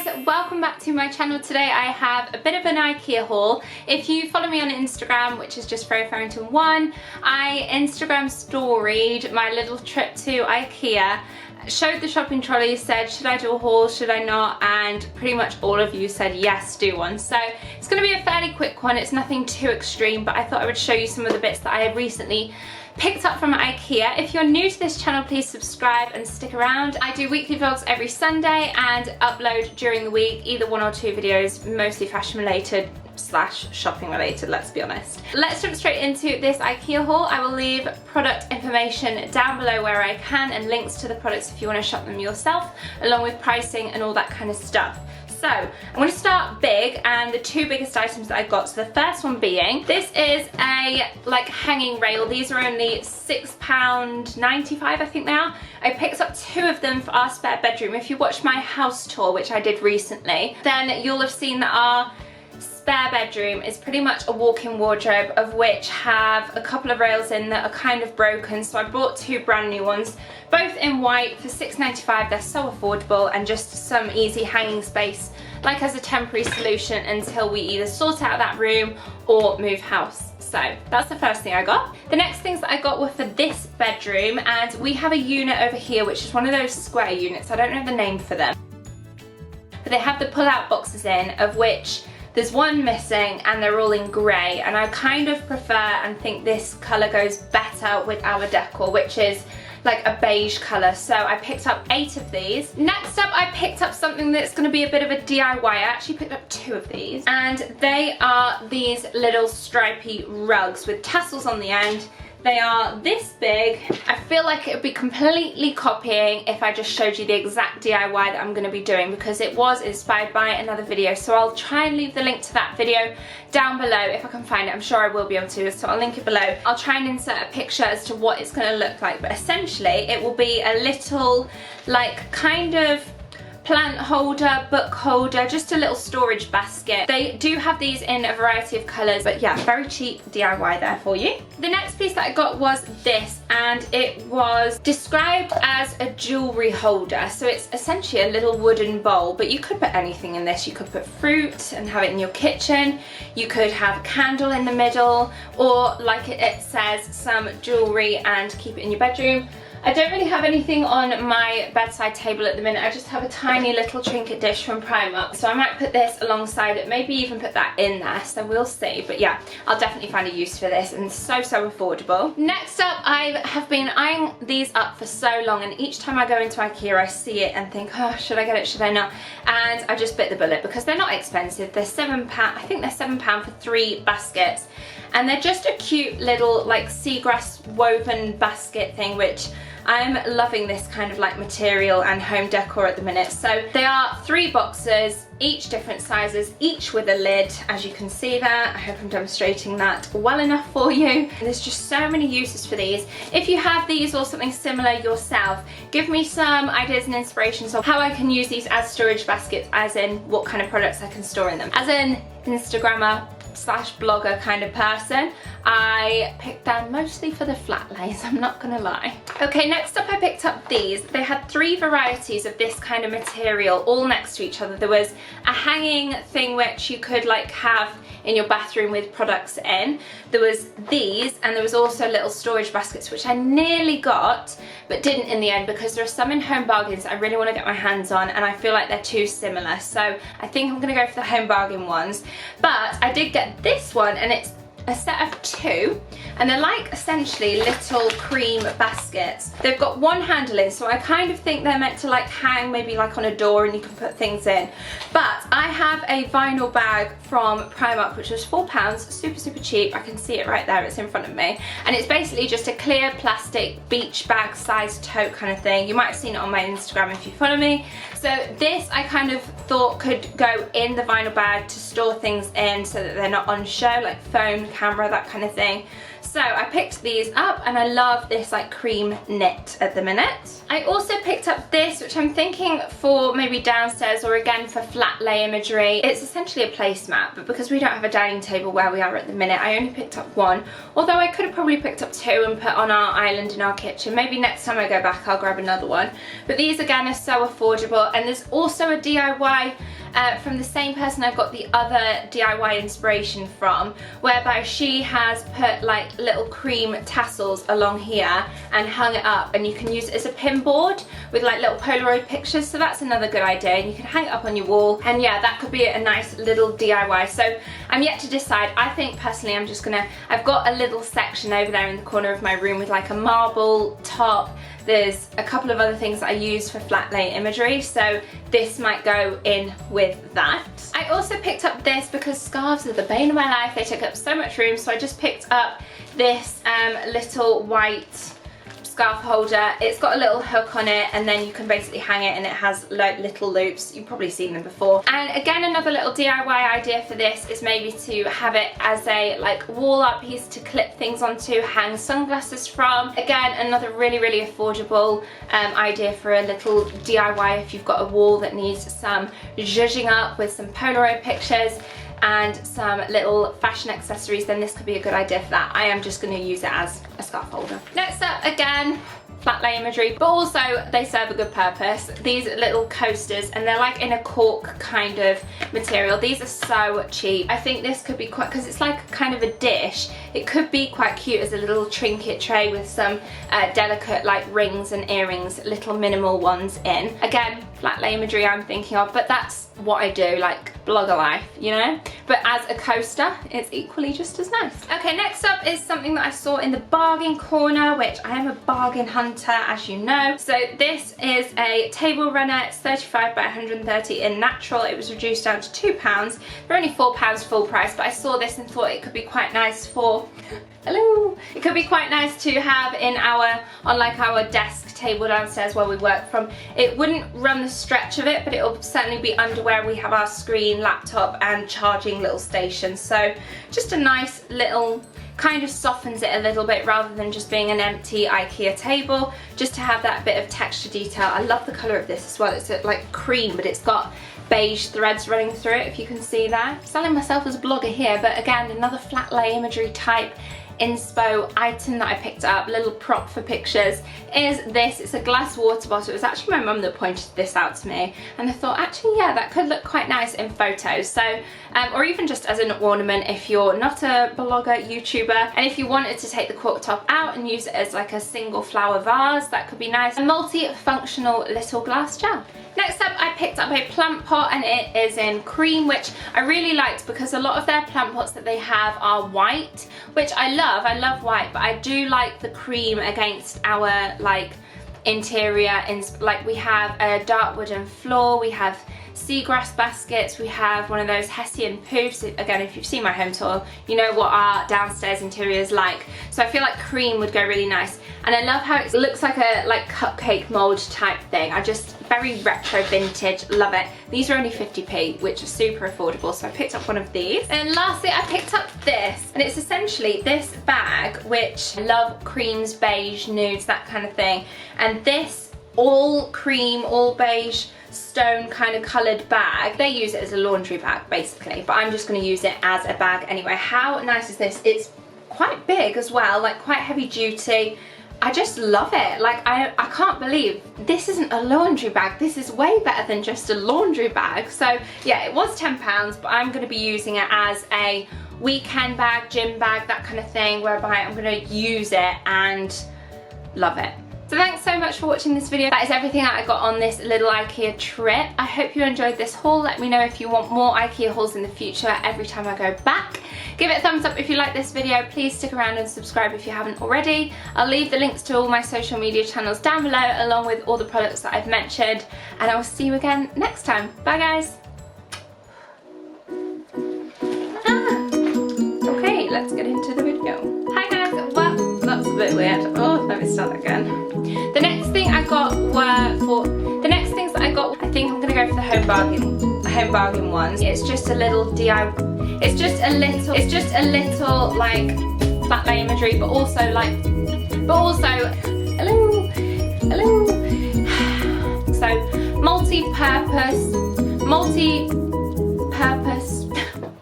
guys, welcome back to my channel. Today I have a bit of an IKEA haul. If you follow me on Instagram, which is just Freya Farrington 1, I Instagram storied my little trip to IKEA, showed the shopping trolley, said should I do a haul, should I not, and pretty much all of you said yes, do one. So it's going to be a fairly quick one, it's nothing too extreme, but I thought I would show you some of the bits that I have recently picked up from IKEA. If you're new to this channel, please subscribe and stick around. I do weekly vlogs every Sunday and upload during the week, either 1 or 2 videos, mostly fashion related / shopping related, let's be honest. Let's jump straight into this IKEA haul. I will leave product information down below where I can and links to the products if you want to shop them yourself, along with pricing and all that kind of stuff. So I'm going to start big, and the 2 biggest items that I got. So the first one being, this is a like hanging rail. These are only £6.95, I think they are. I picked up 2 of them for our spare bedroom. If you watched my house tour, which I did recently, then you'll have seen that our spare bedroom is pretty much a walk-in wardrobe, of which have a couple of rails in that are kind of broken, so I bought 2 brand new ones, both in white for £6.95. They're so affordable and just some easy hanging space, like as a temporary solution until we either sort out that room or move house. So that's the first thing I got. The next things that I got were for this bedroom, and we have a unit over here which is one of those square units. I don't know the name for them, but they have the pull-out boxes in, of which there's one missing and they're all in grey, and I kind of prefer and think this colour goes better with our decor, which is like a beige colour. So I picked up 8 of these. Next up, I picked up something that's going to be a bit of a DIY. I actually picked up 2 of these, and they are these little stripy rugs with tassels on the end. They are this big. I feel like it would be completely copying if I just showed you the exact DIY that I'm going to be doing, because it was inspired by another video. So I'll try and leave the link to that video down below if I can find it. I'm sure I will be able to, so I'll link it below. I'll try and insert a picture as to what it's going to look like, but essentially it will be a little like kind of plant holder, book holder, just a little storage basket. They do have these in a variety of colours, but yeah, very cheap DIY there for you. The next piece that I got was this, and it was described as a jewellery holder. So it's essentially a little wooden bowl, but you could put anything in this. You could put fruit and have it in your kitchen. You could have a candle in the middle, or like it says, some jewellery, and keep it in your bedroom. I don't really have anything on my bedside table at the minute. I just have a tiny little trinket dish from Primark, so I might put this alongside it, maybe even put that in there, so we'll see. But yeah, I'll definitely find a use for this, and so affordable. Next up, I have been eyeing these up for so long, and each time I go into IKEA I see it and think, oh, should I get it, should I not? And I just bit the bullet because they're not expensive. They're £7, I think they're £7 for 3 baskets, and they're just a cute little like seagrass woven basket thing, which I'm loving this kind of like material and home decor at the minute. So they are 3 boxes, each different sizes, each with a lid, as you can see there. I hope I'm demonstrating that well enough for you. There's just so many uses for these. If you have these or something similar yourself, give me some ideas and inspirations of how I can use these as storage baskets, as in what kind of products I can store in them. As an Instagrammer / blogger kind of person, I picked them mostly for the flat lays, I'm not gonna lie. Okay, next up I picked up these. They had 3 varieties of this kind of material all next to each other. There was a hanging thing which you could like have in your bathroom with products in. There was these, and there was also little storage baskets, which I nearly got but didn't in the end, because there are some in Home Bargains I really want to get my hands on, and I feel like they're too similar, so I think I'm gonna go for the Home Bargain ones. But I did get this one, and it's a set of 2, and they're like essentially little cream baskets. They've got 1 handle in, so I kind of think they're meant to like hang maybe like on a door and you can put things in. But I have a vinyl bag from Primark which was £4, super cheap. I can see it right there, it's in front of me, and it's basically just a clear plastic beach bag sized tote kind of thing. You might have seen it on my Instagram if you follow me. So this I kind of thought could go in the vinyl bag to store things in so that they're not on show, like phone, camera, that kind of thing. So I picked these up and I love this like cream knit at the minute. I also picked up this, which I'm thinking for maybe downstairs or again for flat lay imagery. It's essentially a placemat, but because we don't have a dining table where we are at the minute, I only picked up one. Although I could have probably picked up two and put on our island in our kitchen. Maybe next time I go back I'll grab another one. But these again are so affordable, and there's also a DIY from the same person I got the other DIY inspiration from, whereby she has put like little cream tassels along here and hung it up, and you can use it as a pin board with like little Polaroid pictures, so that's another good idea, and you can hang it up on your wall, and yeah, that could be a nice little DIY. So I'm yet to decide. I think personally I'm just gonna, I've got a little section over there in the corner of my room with like a marble top. There's a couple of other things that I use for flat lay imagery, so this might go in with that. I also picked up this because scarves are the bane of my life. They take up so much room, so I just picked up this little white scarf holder. It's got a little hook on it, and then you can basically hang it, and it has like little loops. You've probably seen them before. And again, another little DIY idea for this is maybe to have it as a like wall art piece to clip things onto, hang sunglasses from. Again, another really affordable idea for a little DIY if you've got a wall that needs some zhuzhing up with some Polaroid pictures and some little fashion accessories, then this could be a good idea for that. I am just going to use it as a scarf holder. Next up, again, flat lay imagery, but also they serve a good purpose. These little coasters, and they're like in a cork kind of material. These are so cheap. I think this could be quite, because it's like kind of a dish, it could be quite cute as a little trinket tray with some delicate like rings and earrings, little minimal ones in. Again, flat lay imagery I'm thinking of, but that's what I do, like blogger life, you know? But as a coaster, it's equally just as nice. Okay, next up is something that I saw in the bargain corner, which I am a bargain hunter, as you know. So this is a table runner. It's 35 by 130 in natural. It was reduced down to £2. They're only £4 full price, but I saw this and thought it could be quite nice for, hello, it could be quite nice to have in our, on like our desk table downstairs where we work from. It wouldn't run the stretch of it, but it'll certainly be under where we have our screen, laptop and charging little station. So just a nice little, kind of softens it a little bit rather than just being an empty IKEA table, just to have that bit of texture detail. I love the colour of this as well. It's like cream, but it's got beige threads running through it, if you can see that. Selling myself as a blogger here, but again, another flat lay imagery type INSPO item that I picked up, little prop for pictures, is this. It's a glass water bottle. It was actually my mum that pointed this out to me, and I thought actually yeah, that could look quite nice in photos. So or even just as an ornament if you're not a blogger, YouTuber, and if you wanted to take the cork top out and use it as like a single flower vase, that could be nice. A multi-functional little glass jar. Next up, I picked up a plant pot, and it is in cream, which I really liked because a lot of their plant pots that they have are white, which I love white, but I do like the cream against our like interior. Like we have a dark wooden floor, we have seagrass baskets, we have one of those Hessian poofs. Again, if you've seen my home tour, you know what our downstairs interior is like. So I feel like cream would go really nice. And I love how it looks like a cupcake mold type thing. I just, very retro vintage, love it. These are only 50p, which is super affordable, so I picked up one of these. And lastly, I picked up this, and it's essentially this bag, which I love creams, beige, nudes, that kind of thing. And this all cream, all beige, stone kind of coloured bag, they use it as a laundry bag basically, but I'm just going to use it as a bag anyway. How nice is this? It's quite big as well, like quite heavy duty. I just love it. Like I can't believe this isn't a laundry bag. This is way better than just a laundry bag. So yeah, it was £10, but I'm going to be using it as a weekend bag, gym bag, that kind of thing, whereby I'm going to use it and love it. So thanks so much for watching this video. That is everything that I got on this little IKEA trip. I hope you enjoyed this haul. Let me know if you want more IKEA hauls in the future every time I go back. Give it a thumbs up if you like this video. Please stick around and subscribe if you haven't already. I'll leave the links to all my social media channels down below, along with all the products that I've mentioned. And I will see you again next time. Bye guys. Okay, let's get into the video. Hi guys, well, that's a bit weird. Oh, let me start again. The next thing I got I think I'm gonna go for the home bargain ones. It's just a little DIY. It's just a little like flat lay imagery, but also hello. So multi-purpose,